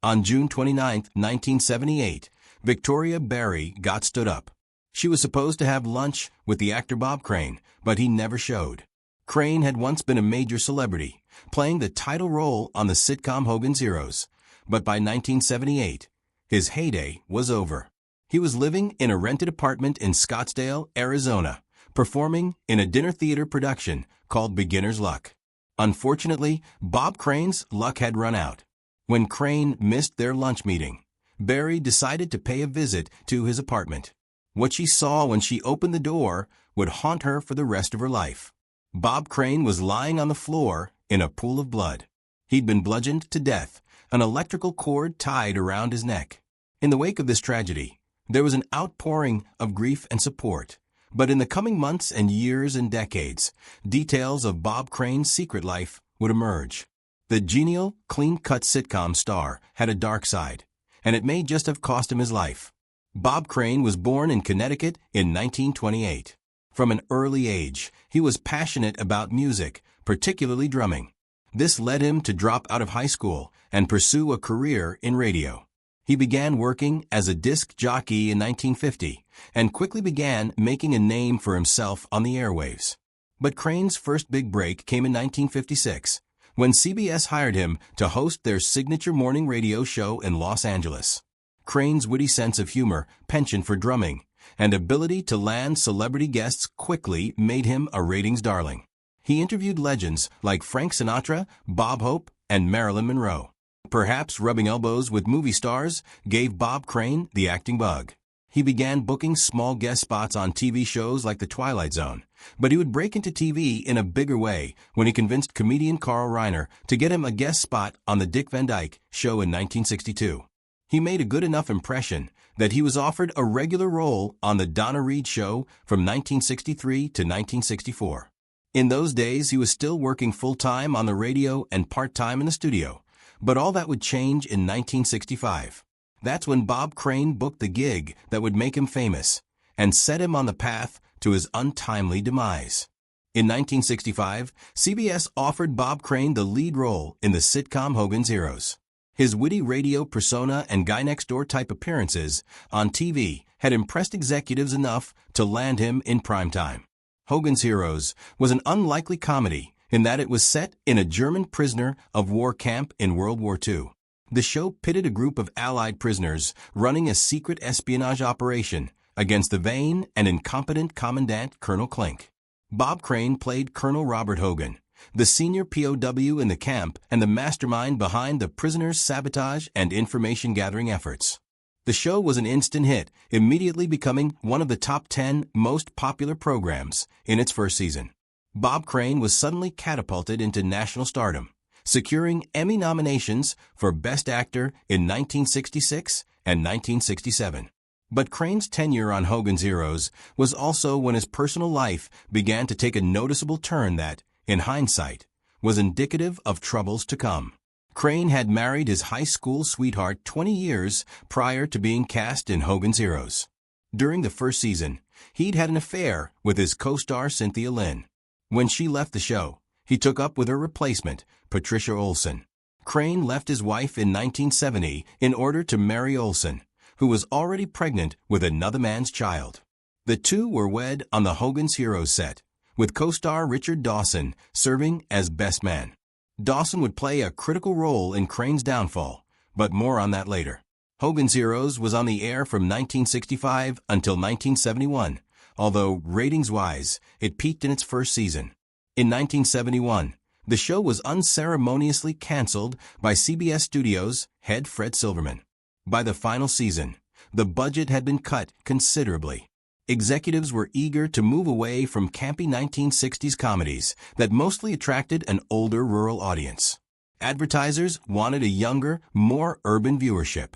On June 29, 1978, Victoria Barry got stood up. She was supposed to have lunch with the actor Bob Crane, but he never showed. Crane had once been a major celebrity, playing the title role on the sitcom Hogan's Heroes, but by 1978, his heyday was over. He was living in a rented apartment in Scottsdale, Arizona, performing in a dinner theater production called Beginner's Luck. Unfortunately, Bob Crane's luck had run out. When Crane missed their lunch meeting, Barry decided to pay a visit to his apartment. What she saw when she opened the door would haunt her for the rest of her life. Bob Crane was lying on the floor in a pool of blood. He'd been bludgeoned to death, an electrical cord tied around his neck. In the wake of this tragedy, there was an outpouring of grief and support. But in the coming months and years and decades, details of Bob Crane's secret life would emerge. The genial, clean-cut sitcom star had a dark side, and it may just have cost him his life. Bob Crane was born in Connecticut in 1928. From an early age, he was passionate about music, particularly drumming. This led him to drop out of high school and pursue a career in radio. He began working as a disc jockey in 1950 and quickly began making a name for himself on the airwaves. But Crane's first big break came in 1956, when CBS hired him to host their signature morning radio show in Los Angeles. Crane's witty sense of humor, penchant for drumming, and ability to land celebrity guests quickly made him a ratings darling. He interviewed legends like Frank Sinatra, Bob Hope, and Marilyn Monroe. Perhaps rubbing elbows with movie stars gave Bob Crane the acting bug. He began booking small guest spots on TV shows like The Twilight Zone, but he would break into TV in a bigger way when he convinced comedian Carl Reiner to get him a guest spot on The Dick Van Dyke Show in 1962. He made a good enough impression that he was offered a regular role on The Donna Reed Show from 1963 to 1964. In those days, he was still working full-time on the radio and part-time in the studio, but all that would change in 1965. That's when Bob Crane booked the gig that would make him famous and set him on the path to his untimely demise. In 1965, CBS offered Bob Crane the lead role in the sitcom Hogan's Heroes. His witty radio persona and guy-next-door type appearances on TV had impressed executives enough to land him in primetime. Hogan's Heroes was an unlikely comedy in that it was set in a German prisoner of war camp in World War II. The show pitted a group of Allied prisoners running a secret espionage operation against the vain and incompetent Commandant Colonel Klink. Bob Crane played Colonel Robert Hogan, the senior POW in the camp and the mastermind behind the prisoners' sabotage and information-gathering efforts. The show was an instant hit, immediately becoming one of the top 10 most popular programs in its first season. Bob Crane was suddenly catapulted into national stardom, securing Emmy nominations for Best Actor in 1966 and 1967. But Crane's tenure on Hogan's Heroes was also when his personal life began to take a noticeable turn that, in hindsight, was indicative of troubles to come. Crane had married his high school sweetheart 20 years prior to being cast in Hogan's Heroes. During the first season, he'd had an affair with his co-star Cynthia Lin. When she left the show, he took up with her replacement, Patricia Olsen. Crane left his wife in 1970 in order to marry Olsen, who was already pregnant with another man's child. The two were wed on the Hogan's Heroes set, with co-star Richard Dawson serving as best man. Dawson would play a critical role in Crane's downfall, but more on that later. Hogan's Heroes was on the air from 1965 until 1971, although ratings-wise, it peaked in its first season. In 1971, the show was unceremoniously canceled by CBS Studios head Fred Silverman. By the final season, the budget had been cut considerably. Executives were eager to move away from campy 1960s comedies that mostly attracted an older rural audience. Advertisers wanted a younger, more urban viewership.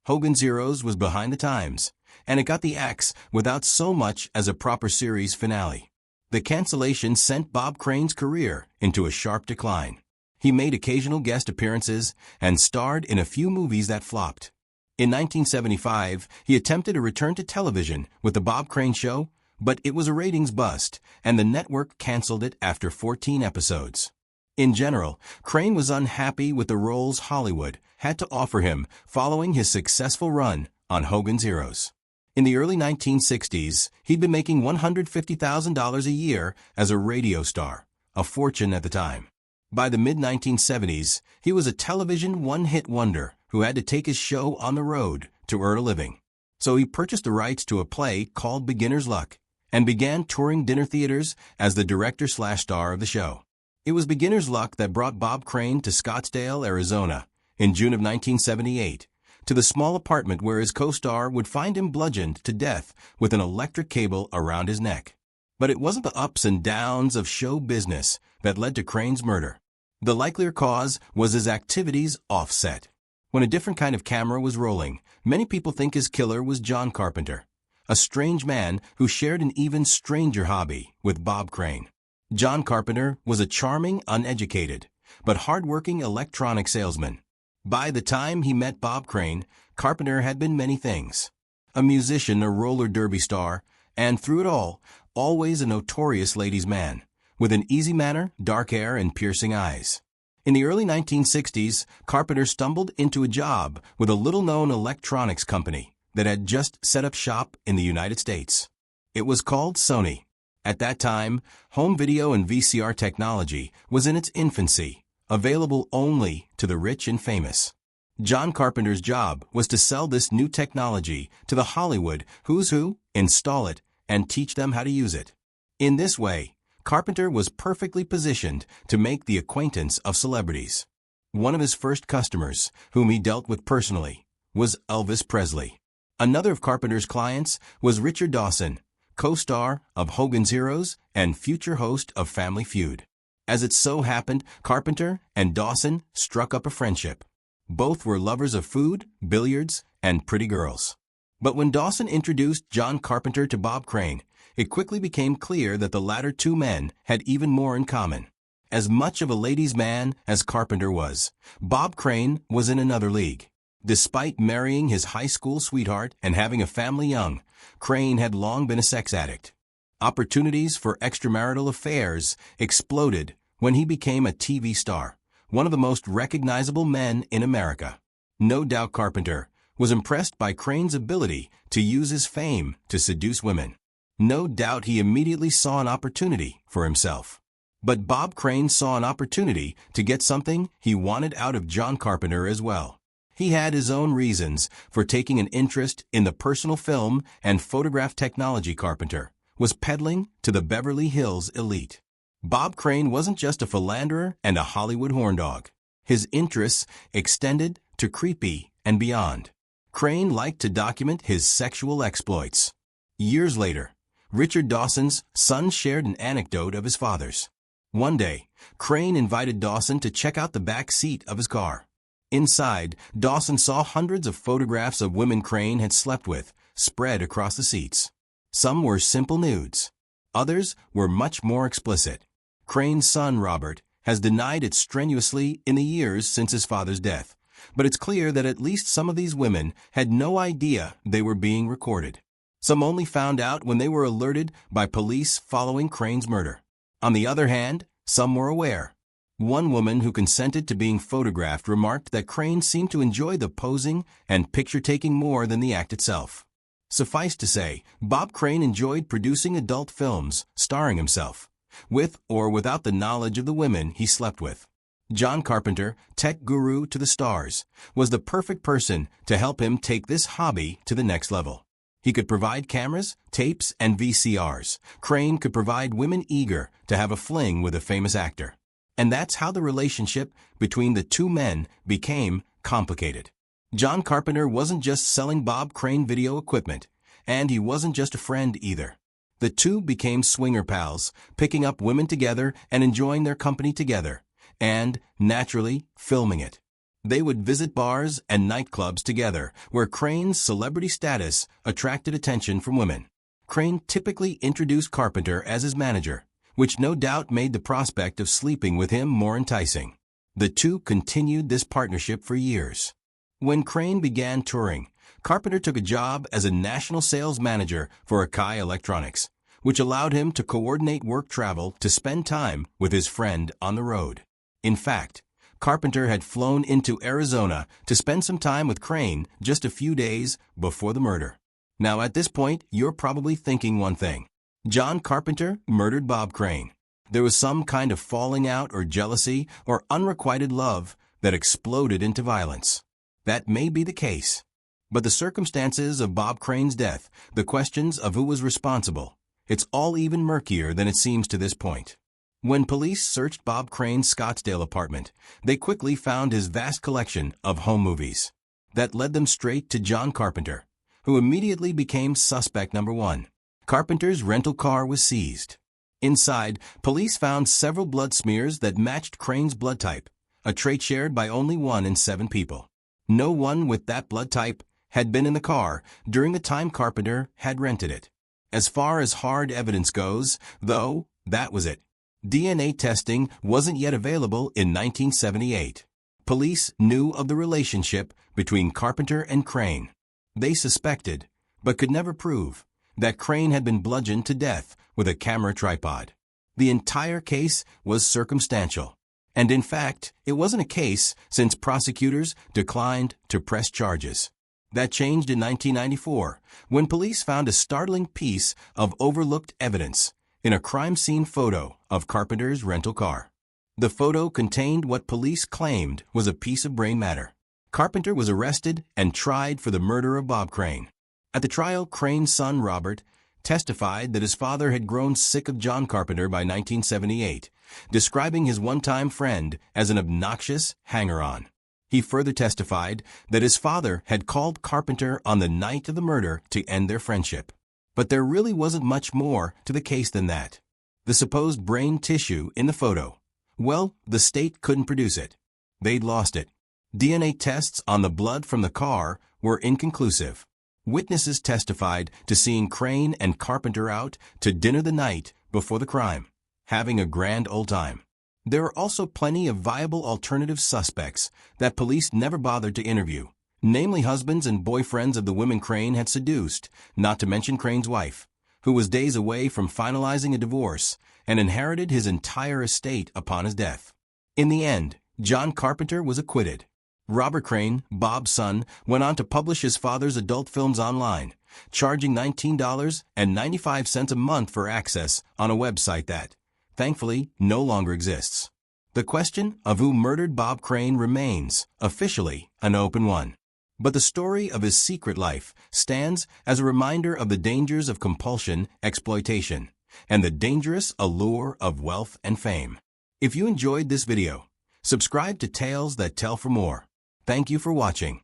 Hogan's Heroes was behind the times, and it got the axe without so much as a proper series finale. The cancellation sent Bob Crane's career into a sharp decline. He made occasional guest appearances and starred in a few movies that flopped. In 1975, he attempted a return to television with The Bob Crane Show, but it was a ratings bust, and the network canceled it after 14 episodes. In general, Crane was unhappy with the roles Hollywood had to offer him following his successful run on Hogan's Heroes. In the early 1960s, he'd been making $150,000 a year as a radio star, a fortune at the time. By the mid-1970s, he was a television one-hit wonder who had to take his show on the road to earn a living. So he purchased the rights to a play called Beginner's Luck and began touring dinner theaters as the director/star of the show. It was Beginner's Luck that brought Bob Crane to Scottsdale, Arizona, in June of 1978, to the small apartment where his co-star would find him bludgeoned to death with an electric cable around his neck. But it wasn't the ups and downs of show business that led to Crane's murder. The likelier cause was his activities offset. When a different kind of camera was rolling, many people think his killer was John Carpenter, a strange man who shared an even stranger hobby with Bob Crane. John Carpenter was a charming, uneducated, but hard-working electronic salesman. By the time he met Bob Crane, Carpenter had been many things. A musician, a roller derby star, and through it all, always a notorious ladies' man, with an easy manner, dark hair, and piercing eyes. In the early 1960s, Carpenter stumbled into a job with a little-known electronics company that had just set up shop in the United States. It was called Sony. At that time, home video and VCR technology was in its infancy, available only to the rich and famous. John Carpenter's job was to sell this new technology to the Hollywood who's who, install it, and teach them how to use it. In this way, Carpenter was perfectly positioned to make the acquaintance of celebrities. One of his first customers, whom he dealt with personally, was Elvis Presley. Another of Carpenter's clients was Richard Dawson, co-star of Hogan's Heroes and future host of Family Feud. As it so happened, Carpenter and Dawson struck up a friendship. Both were lovers of food, billiards, and pretty girls. But when Dawson introduced John Carpenter to Bob Crane, it quickly became clear that the latter two men had even more in common. As much of a ladies' man as Carpenter was, Bob Crane was in another league. Despite marrying his high school sweetheart and having a family young, Crane had long been a sex addict. Opportunities for extramarital affairs exploded when he became a TV star, one of the most recognizable men in America. No doubt Carpenter was impressed by Crane's ability to use his fame to seduce women. No doubt he immediately saw an opportunity for himself. But Bob Crane saw an opportunity to get something he wanted out of John Carpenter as well. He had his own reasons for taking an interest in the personal film and photograph technology Carpenter was peddling to the Beverly Hills elite. Bob Crane wasn't just a philanderer and a Hollywood horndog. His interests extended to creepy and beyond. Crane liked to document his sexual exploits. Years later, Richard Dawson's son shared an anecdote of his father's. One day, Crane invited Dawson to check out the back seat of his car. Inside, Dawson saw hundreds of photographs of women Crane had slept with, spread across the seats. Some were simple nudes. Others were much more explicit. Crane's son, Robert, has denied it strenuously in the years since his father's death, but it's clear that at least some of these women had no idea they were being recorded. Some only found out when they were alerted by police following Crane's murder. On the other hand, some were aware. One woman who consented to being photographed remarked that Crane seemed to enjoy the posing and picture-taking more than the act itself. Suffice to say, Bob Crane enjoyed producing adult films, starring himself, with or without the knowledge of the women he slept with. John Carpenter, tech guru to the stars, was the perfect person to help him take this hobby to the next level. He could provide cameras, tapes, and VCRs. Crane could provide women eager to have a fling with a famous actor. And that's how the relationship between the two men became complicated. John Carpenter wasn't just selling Bob Crane video equipment, and he wasn't just a friend either. The two became swinger pals, picking up women together and enjoying their company together, and, naturally, filming it. They would visit bars and nightclubs together, where Crane's celebrity status attracted attention from women. Crane typically introduced Carpenter as his manager, which no doubt made the prospect of sleeping with him more enticing. The two continued this partnership for years. When Crane began touring, Carpenter took a job as a national sales manager for Akai Electronics, which allowed him to coordinate work travel to spend time with his friend on the road. In fact, Carpenter had flown into Arizona to spend some time with Crane just a few days before the murder. Now at this point, you're probably thinking one thing. John Carpenter murdered Bob Crane. There was some kind of falling out or jealousy or unrequited love that exploded into violence. That may be the case. But the circumstances of Bob Crane's death, the questions of who was responsible, it's all even murkier than it seems to this point. When police searched Bob Crane's Scottsdale apartment, they quickly found his vast collection of home movies. That led them straight to John Carpenter, who immediately became suspect number one. Carpenter's rental car was seized. Inside, police found several blood smears that matched Crane's blood type, a trait shared by only 1 in 7 people. No one with that blood type had been in the car during the time Carpenter had rented it. As far as hard evidence goes, though, that was it. DNA testing wasn't yet available in 1978. Police knew of the relationship between Carpenter and Crane. They suspected, but could never prove, that Crane had been bludgeoned to death with a camera tripod. The entire case was circumstantial. And in fact, it wasn't a case since prosecutors declined to press charges. That changed in 1994 when police found a startling piece of overlooked evidence in a crime scene photo of Carpenter's rental car. The photo contained what police claimed was a piece of brain matter. Carpenter was arrested and tried for the murder of Bob Crane. At the trial, Crane's son, Robert, testified that his father had grown sick of John Carpenter by 1978, describing his one-time friend as an obnoxious hanger-on. He further testified that his father had called Carpenter on the night of the murder to end their friendship. But there really wasn't much more to the case than that. The supposed brain tissue in the photo, well, the state couldn't produce it. They'd lost it. DNA tests on the blood from the car were inconclusive. Witnesses testified to seeing Crane and Carpenter out to dinner the night before the crime, having a grand old time. There are also plenty of viable alternative suspects that police never bothered to interview, namely husbands and boyfriends of the women Crane had seduced, not to mention Crane's wife, who was days away from finalizing a divorce and inherited his entire estate upon his death. In the end, John Carpenter was acquitted. Robert Crane, Bob's son, went on to publish his father's adult films online, charging $19.95 a month for access on a website that, thankfully, no longer exists. The question of who murdered Bob Crane remains, officially, an open one. But the story of his secret life stands as a reminder of the dangers of compulsion, exploitation, and the dangerous allure of wealth and fame. If you enjoyed this video, subscribe to Tales That Tell for more. Thank you for watching.